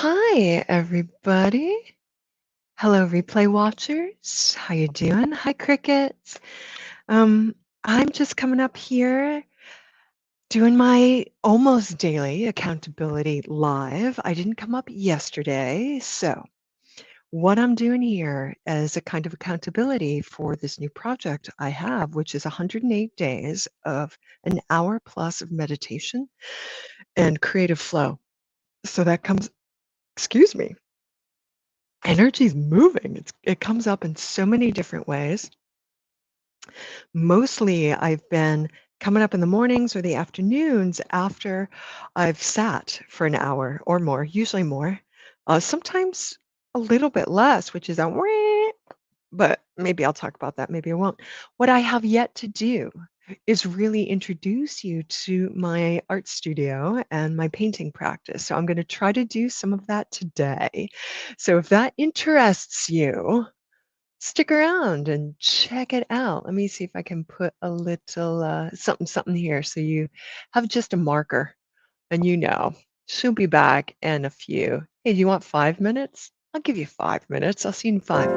Hi, everybody. Hello, replay watchers. How you doing? Hi, crickets. Um, I'm just coming up here doing my almost daily accountability live. I didn't come up yesterday, so what I'm doing here is a kind of accountability for this new project I have, which is 108 days of an hour plus of meditation and creative flow. So that comes, excuse me, energy's moving. It comes up in so many different ways. Mostly, I've been coming up in the mornings or the afternoons after I've sat for an hour or more, usually more. Sometimes a little bit less, which is a "wah," but maybe I'll talk about that, maybe I won't. What I have yet to do is really introduce you to my art studio and my painting practice. So I'm going to try to do some of that today. So if that interests you, stick around and check it out. Let me see if I can put a little something something here so you have just a marker and she'll be back in a few. Hey, do you want 5 minutes? I'll give you 5 minutes. I'll see you in five.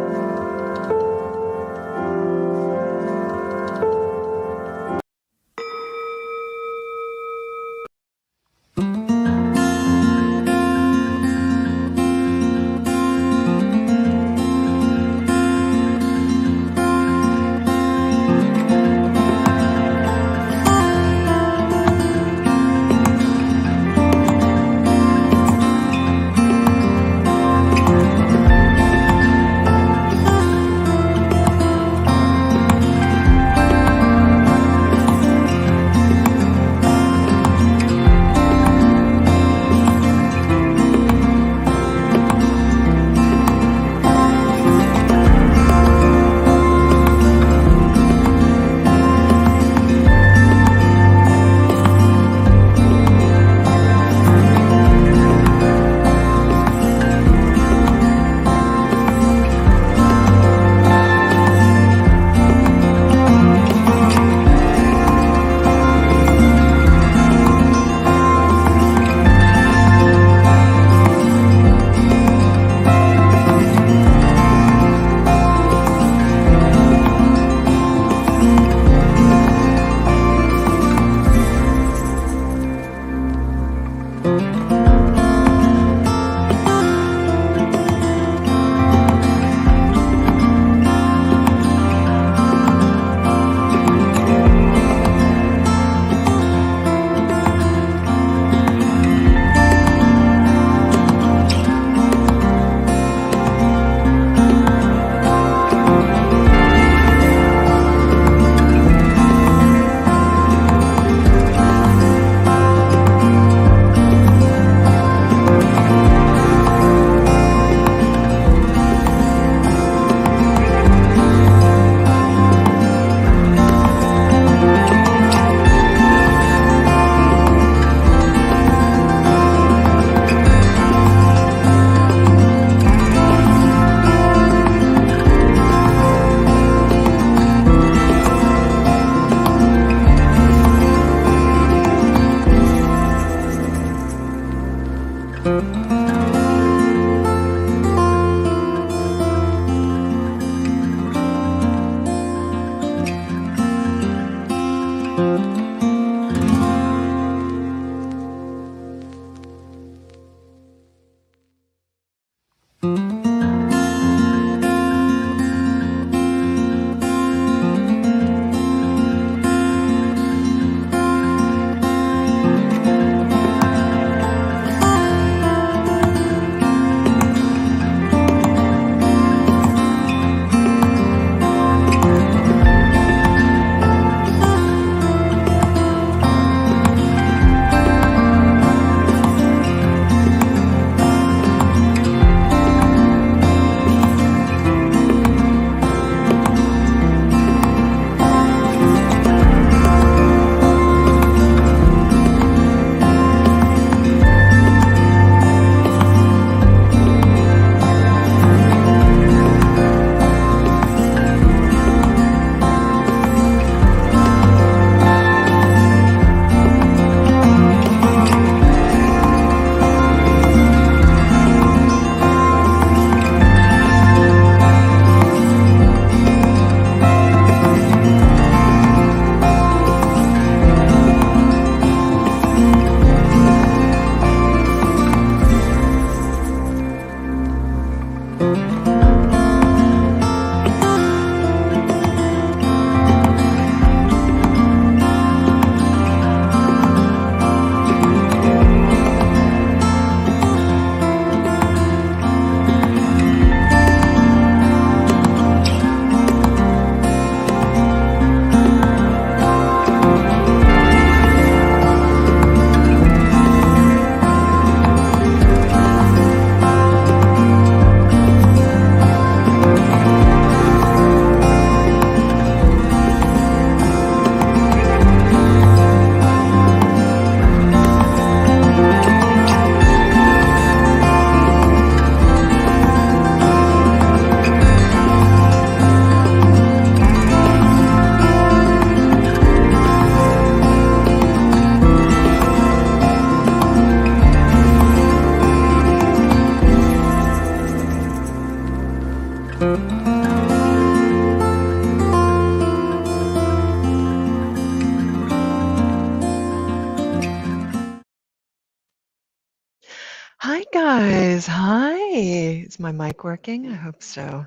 Hi, guys. Hi. Is my mic working? I hope so.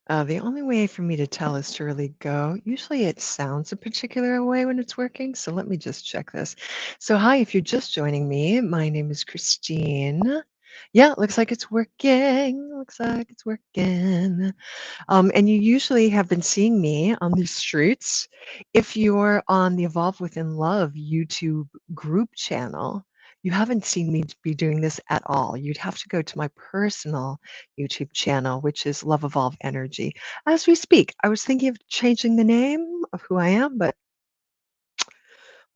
The only way for me to tell is to really go. Usually it sounds a particular way when it's working, so let me just check this. So, hi, if you're just joining me, my name is Christine. Yeah, looks like it's working. Looks like it's working. And you usually have been seeing me on these streets. If you're on the Evolve Within Love YouTube group channel, you haven't seen me be doing this at all. You'd have to go to my personal YouTube channel, which is Love Evolve Energy. As we speak, I was thinking of changing the name of who I am, but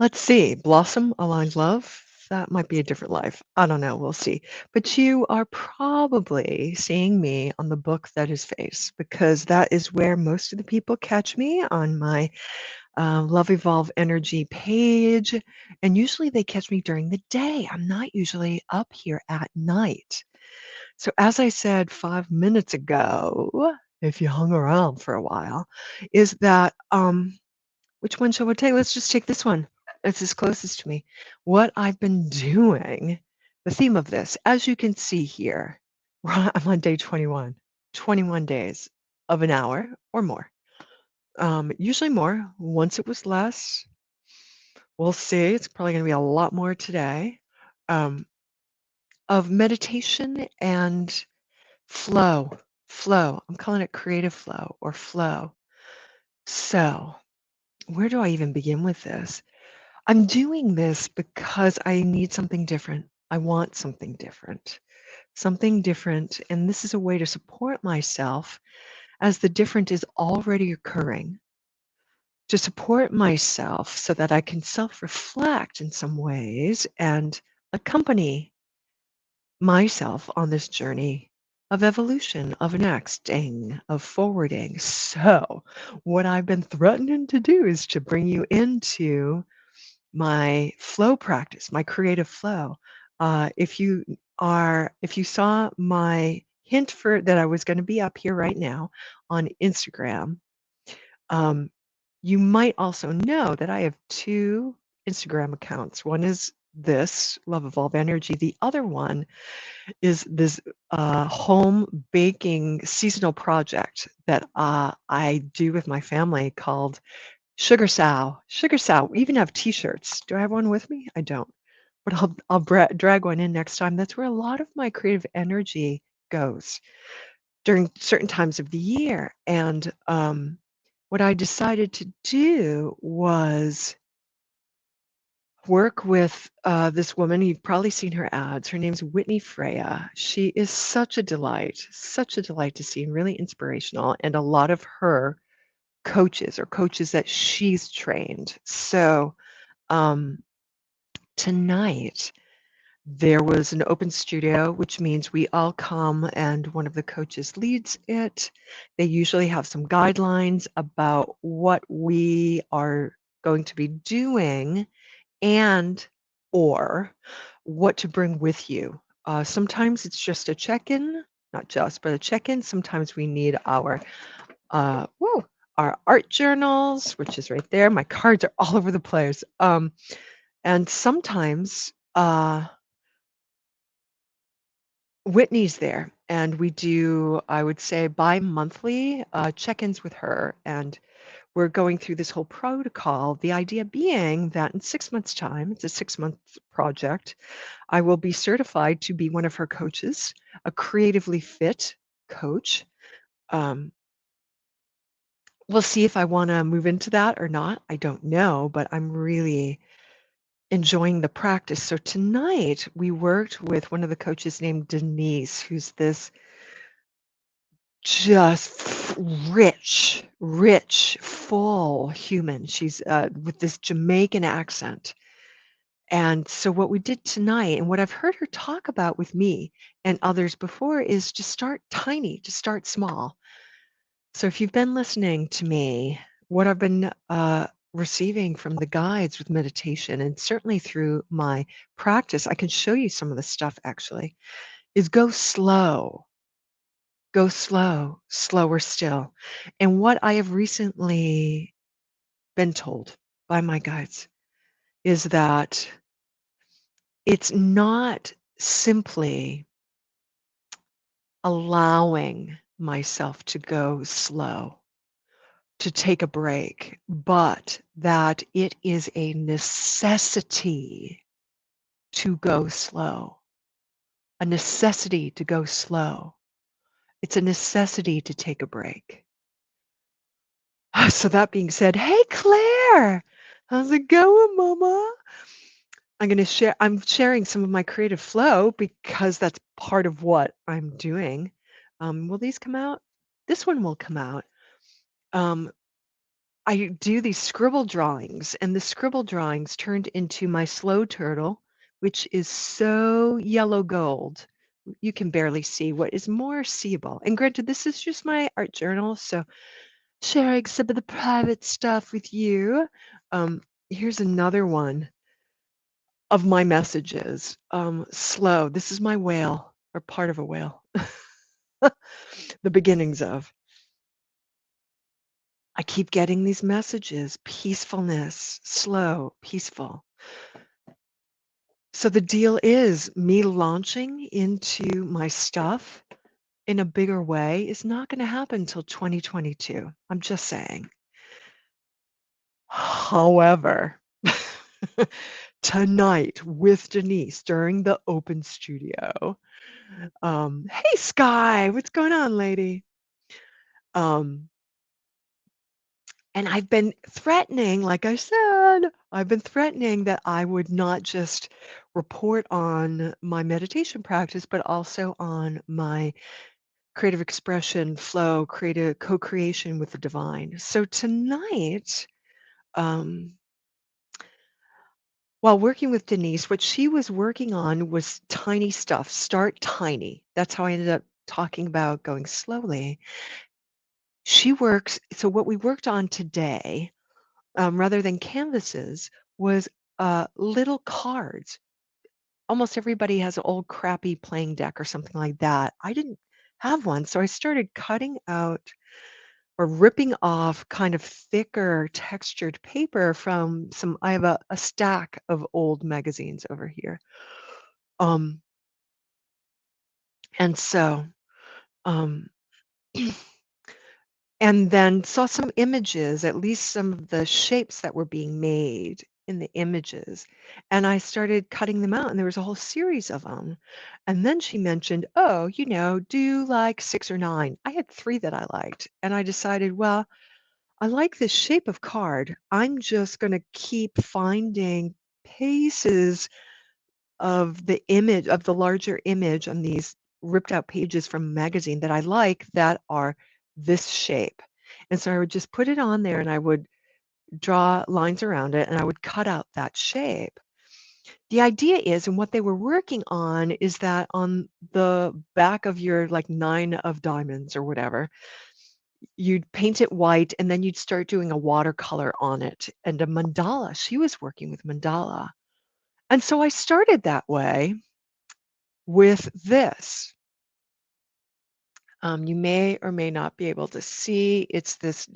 let's see, Blossom Aligned Love. That might be a different life. I don't know. We'll see. But you are probably seeing me on the book that is Face because that is where most of the people catch me on my Love Evolve Energy page. And usually they catch me during the day. I'm not usually up here at night. So, as I said 5 minutes ago, if you hung around for a while, is that which one shall we take? Let's just take this one. It's as closest to me. What I've been doing, the theme of this, as you can see here, I'm on day 21, 21 days of an hour or more. Usually more. Once it was less. We'll see. It's probably going to be a lot more today. Um, of meditation and flow. Flow. I'm calling it creative flow or flow. So, where do I even begin with this? I'm doing this because I need something different. I want something different. Something different. And this is a way to support myself as the different is already occurring, to support myself so that I can self reflect in some ways and accompany myself on this journey of evolution, of nexting, of forwarding. So, what I've been threatening to do is to bring you into my flow practice, my creative flow. If you saw my hint for that I was going to be up here right now on Instagram, um, you might also know that I have two Instagram accounts. One is this Love Evolve Energy. The other one is this home baking seasonal project that I do with my family called Sugar Sow. Sugar Sow. We even have T-shirts. Do I have one with me? I don't. But I'll drag one in next time. That's where a lot of my creative energy goes during certain times of the year. And what I decided to do was work with this woman. You've probably seen her ads. Her name's Whitney Freya. She is such a delight to see and really inspirational. And a lot of her coaches or coaches that she's trained. So um, tonight there was an open studio, which means we all come and one of the coaches leads it. They usually have some guidelines about what we are going to be doing and or what to bring with you. Sometimes it's just a check-in, not just, but a check-in. Sometimes we need whoa, our art journals, which is right there. My cards are all over the place. And sometimes Whitney's there, and we do, I would say, bi-monthly check-ins with her, and we're going through this whole protocol. The idea being that in 6 months' time, it's a 6-month project, I will be certified to be one of her coaches, a creatively fit coach. Um, we'll see if I want to move into that or not. I don't know, but I'm really enjoying the practice. So tonight we worked with one of the coaches named Denise, who's this just rich, full human. She's with this Jamaican accent. And so what we did tonight, and what I've heard her talk about with me and others before, is to start tiny, to start small. So if you've been listening to me, what I've been receiving from the guides with meditation, and certainly through my practice, I can show you some of the stuff actually, is go slow, slower still. And what I have recently been told by my guides is that it's not simply allowing myself to go slow, to take a break, but that it is a necessity to go slow, a necessity to go slow. It's a necessity to take a break. So that being said, hey Claire, how's it going, Mama? I'm sharing some of my creative flow because that's part of what I'm doing. Will these come out? This one will come out. Um, I do these scribble drawings, and the scribble drawings turned into my slow turtle, which is so yellow gold. You can barely see what is more seeable. And granted, this is just my art journal, so sharing some of the private stuff with you. Here's another one of my messages. Slow. This is my whale, or part of a whale. The beginnings of. I keep getting these messages, peacefulness, slow, peaceful. So the deal is me launching into my stuff in a bigger way is not going to happen until 2022. I'm just saying. However, tonight with Denise during the open studio. Hey Sky, what's going on, lady? Um, and I've been threatening, like I said, I've been threatening that I would not just report on my meditation practice, but also on my creative expression, flow, creative co-creation with the divine. So tonight, um, while working with Denise, what she was working on was tiny stuff. Start tiny. That's how I ended up talking about going slowly. She works, so what we worked on today, rather than canvases, was little cards. Almost everybody has an old crappy playing deck or something like that. I didn't have one, so I started cutting out or ripping off kind of thicker textured paper from some. I have a stack of old magazines over here. Um, and so, um, and then saw some images, at least some of the shapes that were being made in the images. And I started cutting them out, and there was a whole series of them. And then she mentioned, oh, do like 6 or 9. I had 3 that I liked. And I decided, well, I like this shape of card. I'm just going to keep finding pieces of the image, of the larger image on these ripped out pages from a magazine that I like that are this shape. And so I would just put it on there and I would draw lines around it and I would cut out that shape. The idea is, and what they were working on is that on the back of your like 9 of diamonds or whatever, you'd paint it white and then you'd start doing a watercolor on it and a mandala. She was working with mandala. And so I started that way with this. You may or may not be able to see, it's this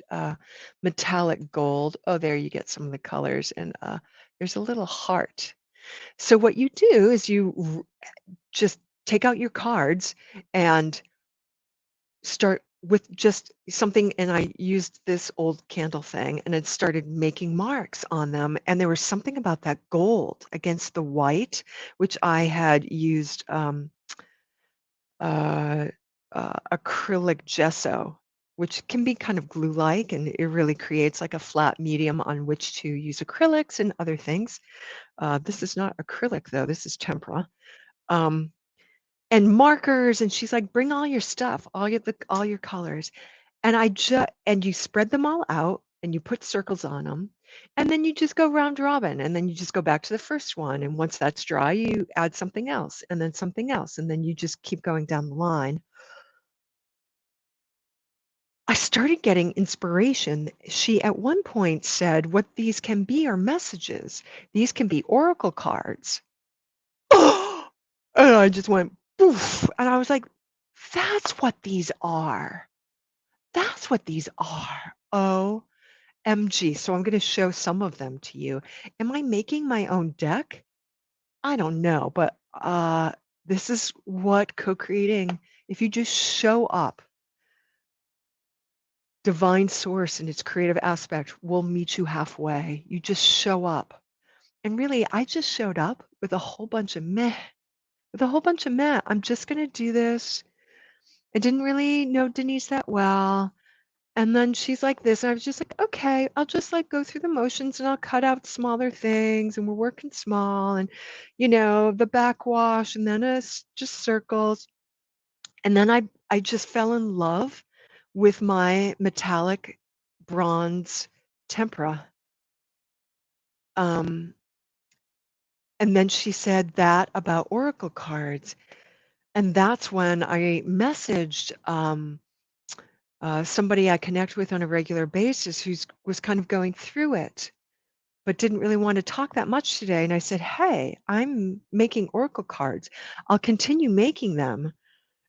metallic gold. Oh, there you get some of the colors, and there's a little heart. So what you do is you just take out your cards and start with just something, and I used this old candle thing, and it started making marks on them, and there was something about that gold against the white, which I had used uh, acrylic gesso, which can be kind of glue-like, and it really creates like a flat medium on which to use acrylics and other things. This is not acrylic though, this is tempera. Um, and markers, and she's like, bring all your stuff, all your colors. And and you spread them all out and you put circles on them. And then you just go round robin and then you just go back to the first one. And once that's dry, you add something else and then something else. And then you just keep going down the line. I started getting inspiration. She at one point said, what these can be are messages. These can be oracle cards. And I just went, poof. And I was like, that's what these are. That's what these are. OMG. So I'm going to show some of them to you. Am I making my own deck? I don't know, but This is what co-creating, if you just show up, divine source in its creative aspect will meet you halfway. You just show up. And really, I just showed up with a whole bunch of meh, with a whole bunch of meh. I'm just going to do this. I didn't really know Denise that well. And then she's like this, and I was just like, okay, I'll just like go through the motions and I'll cut out smaller things, and we're working small, and the backwash, and then just circles. And then I just fell in love with my metallic bronze tempera. Um, and then she said that about oracle cards. And that's when I messaged somebody I connect with on a regular basis who was kind of going through it, but didn't really want to talk that much today. And I said, hey, I'm making oracle cards. I'll continue making them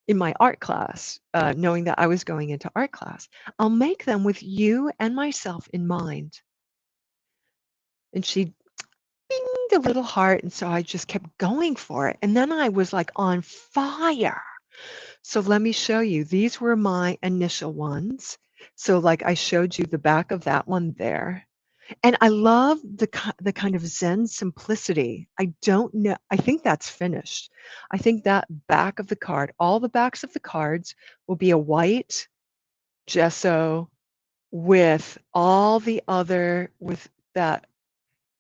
in my art class, knowing that I was going into art class. I'll make them with you and myself in mind. And she dinged a little heart. And so I just kept going for it. And then I was like on fire. So let me show you. These were my initial ones. So like I showed you the back of that one there. And I love the kind of Zen simplicity. I don't know. I think that's finished. I think that back of the card, all the backs of the cards will be a white gesso with all the other, with that,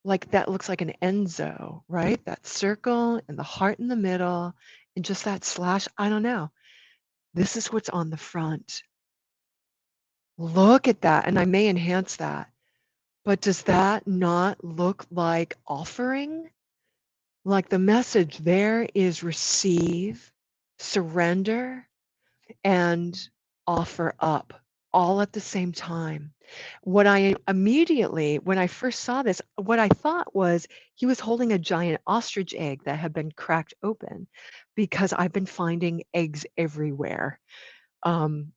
like that looks like an Enzo, right? That circle and the heart in the middle and just that slash. I don't know. This is what's on the front. Look at that. And I may enhance that. But does that not look like offering? Like the message there is receive, surrender, and offer up all at the same time. What I immediately, when I first saw this, what I thought was he was holding a giant ostrich egg that had been cracked open because I've been finding eggs everywhere.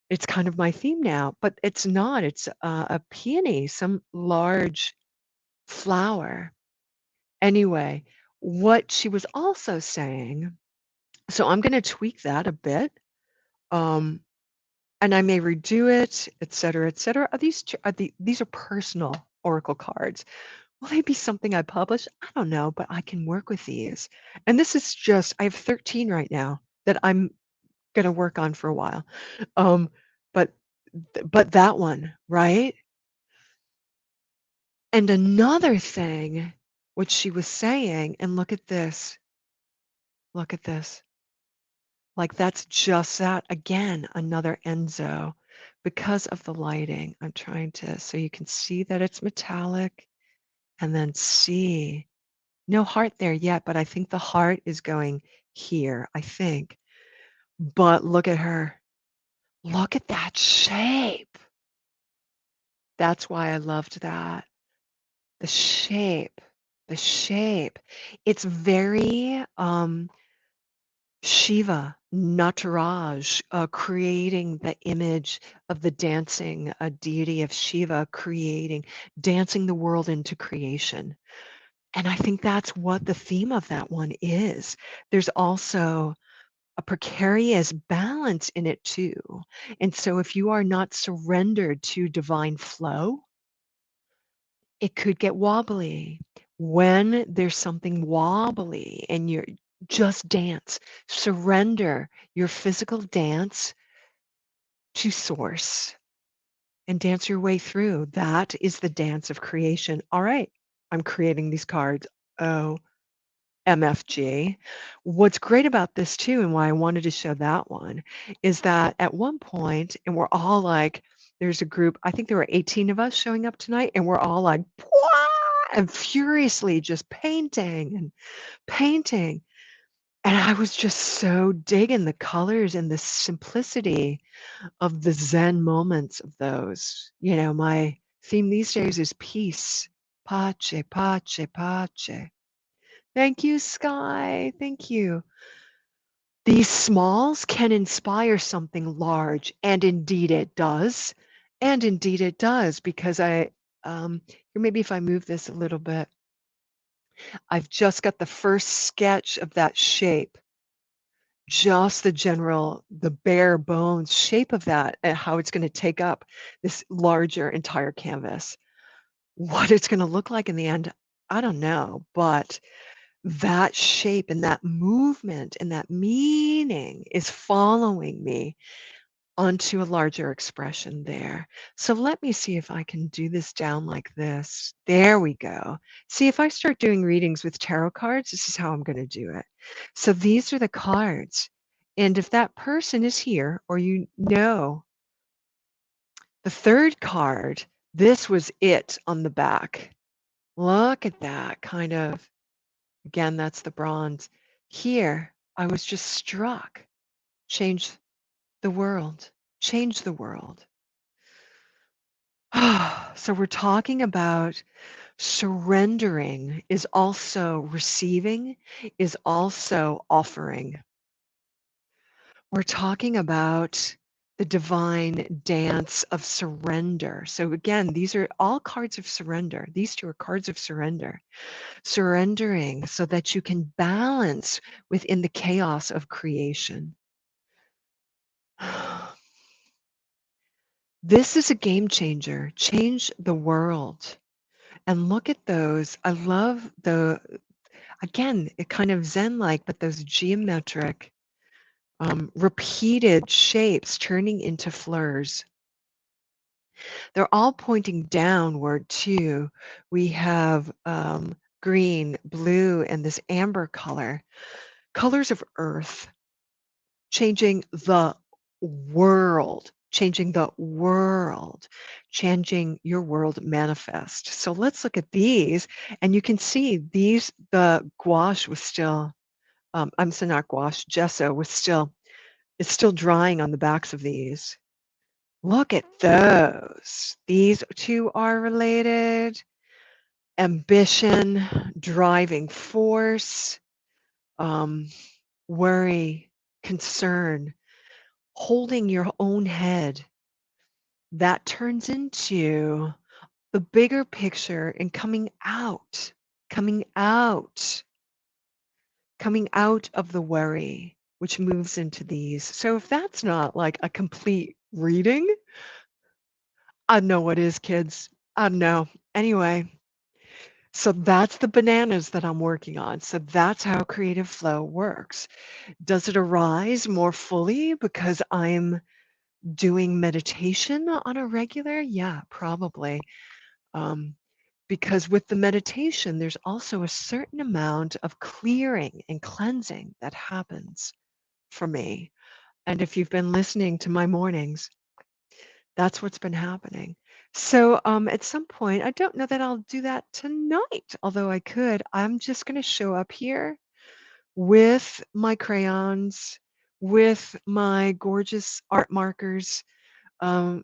It's kind of my theme now, but it's not. It's a peony, some large flower. Anyway, what she was also saying, so I'm going to tweak that a bit, um, and I may redo it, et cetera, et cetera. These are personal oracle cards. Will they be something I publish? I don't know, but I can work with these. And this is just, I have 13 right now that I'm going to work on for a while. Um, but but that one, right? And another thing, what she was saying, and look at this. Like that's just that again, another Enzo because of the lighting. I'm trying to, so you can see that it's metallic and then see no heart there yet, but I think the heart is going here, I think. But look at her. Look at that shape. That's why I loved that. The shape, the shape. It's very, Shiva, Nataraj, creating the image of the dancing deity of Shiva, dancing the world into creation. And I think that's what the theme of that one is. There's also a precarious balance in it too. And so if you are not surrendered to divine flow, it could get wobbly. When there's something wobbly and you're just dance, surrender your physical dance to source and dance your way through. That is the dance of creation. All right, I'm creating these cards. Oh, MFG. What's great about this too, and why I wanted to show that one, is that at one point, and we're all like, there's a group, I think there were 18 of us showing up tonight, and we're all like, "Pwah!" and furiously just painting and painting. And I was just so digging the colors and the simplicity of the Zen moments of those. My theme these days is peace. Pace, pace, pace. Thank you, Sky. Thank you. These smalls can inspire something large, and indeed it does. And indeed it does, because here, maybe if I move this a little bit, I've just got the first sketch of that shape. just the bare bones shape of that and how it's gonna take up this larger entire canvas. What it's gonna look like in the end, I don't know, but that shape and that movement and that meaning is following me onto a larger expression there. So let me see if I can do this down like this. There we go. See, if I start doing readings with tarot cards, this is how I'm going to do it. So these are the cards. And if that person is here or you know the third card, this was it on the back. Look at that kind of, again, that's the bronze. Here, I was just struck. Change the world. Change the world. So we're talking about surrendering is also receiving, is also offering. We're talking about the divine dance of surrender. So again, these are all cards of surrender. These two are cards of surrender. Surrendering so that you can balance within the chaos of creation. This is a game changer. Change the world. And look at those. I love again, it kind of Zen-like, but those geometric, repeated shapes turning into fleurs. They're all pointing downward too. We have green, blue, and this amber color, colors of earth, changing the changing the world, changing your world manifest. So let's look at these, and you can see these, the gouache was still, I'm sorry, not gouache, gesso was still, it's still drying on the backs of these. Look at those. These two are related. Ambition, driving force, um, worry, concern, holding your own head. That turns into the bigger picture and coming out, coming out of the worry, which moves into these. So if that's not like a complete reading, I don't know what is, kids. I don't know. Anyway, so that's the bananas that I'm working on. So that's how creative flow works. Does it arise more fully because I'm doing meditation on a regular? Yeah, probably. Um, because with the meditation, there's also a certain amount of clearing and cleansing that happens for me. And if you've been listening to my mornings, that's what's been happening. So at some point, I don't know that I'll do that tonight, although I could. I'm just going to show up here with my crayons, with my gorgeous art markers,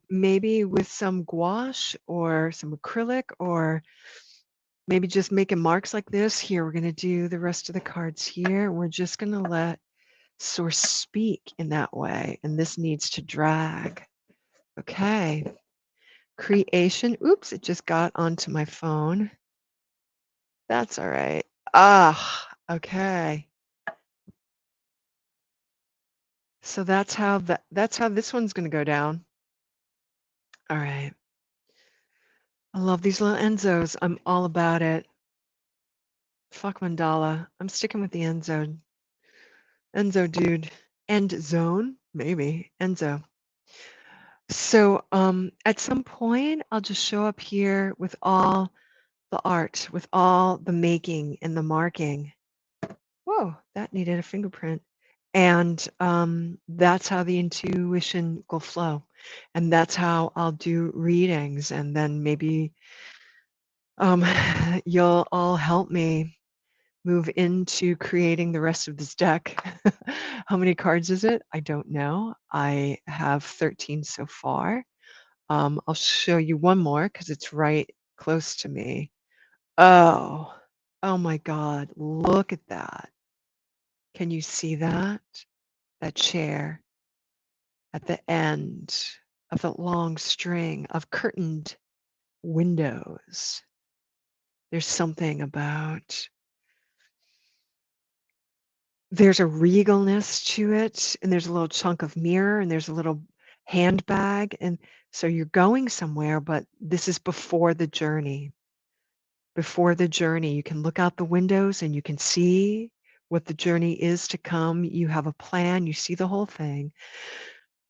maybe with some gouache or some acrylic, or maybe just making marks like this. Here, we're going to do the rest of the cards here. We're just going to let Source speak in that way. And this needs to drag. Okay. Creation. Oops, it just got onto my phone. That's all right. Okay. So that's how this one's going to go down. All right. I love these little Enzos. I'm all about it. Fuck mandala. I'm sticking with the Enzo. Enzo dude. End zone? Maybe. Enzo. So at some point I'll just show up here with all the art, with all the making and the marking. Whoa, that needed a fingerprint. And that's how the intuition will flow. And that's how I'll do readings. And then maybe um, you'll all help me move into creating the rest of this deck. How many cards is it? I don't know. I have 13 so far. I'll show you one more because it's right close to me. Oh, oh my God, look at that. Can you see that? That chair at the end of the long string of curtained windows. There's something about There's a regalness to it, and there's a little chunk of mirror, and there's a little handbag, and so you're going somewhere, but this is before the journey. Before the journey, you can look out the windows and you can see what the journey is to come. You have a plan, you see the whole thing,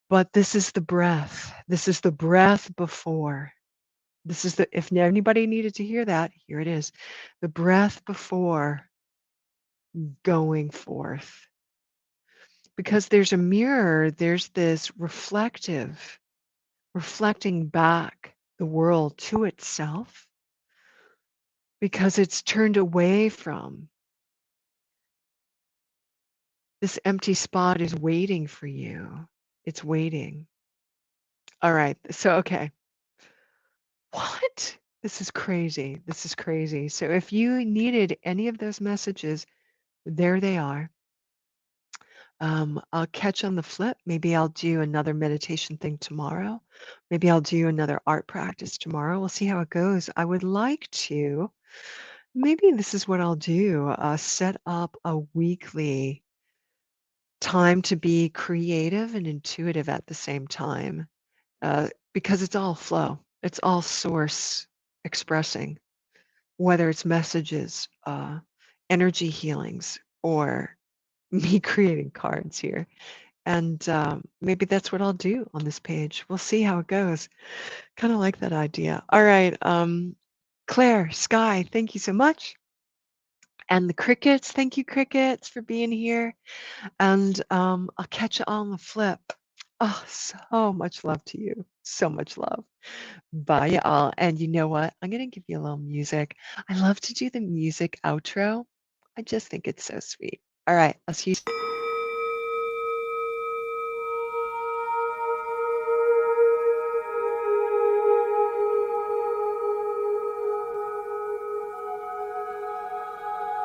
but this is the breath. This is the breath before. This is the if anybody needed to hear that, here it is. The breath before going forth. Because there's a mirror, there's this reflecting back the world to itself because it's turned away from this empty spot is waiting for you. It's waiting. All right. So, okay. What? This is crazy. This is crazy. So, if you needed any of those messages, there they are. I'll catch on the flip. Maybe I'll do another meditation thing tomorrow. Maybe I'll do another art practice tomorrow. We'll see how it goes. I would like to, maybe this is what I'll do, set up a weekly time to be creative and intuitive at the same time, because it's all flow. It's all source expressing, whether it's messages, energy healings, or me creating cards here. And maybe that's what I'll do on this page. We'll see how it goes. Kind of like that idea. All right. Claire, Sky, thank you so much. And the crickets, thank you, crickets, for being here. And I'll catch you on the flip. Oh, so much love to you. So much love. Bye, y'all. And you know what? I'm going to give you a little music. I love to do the music outro. I just think it's so sweet. All right. I'll see you.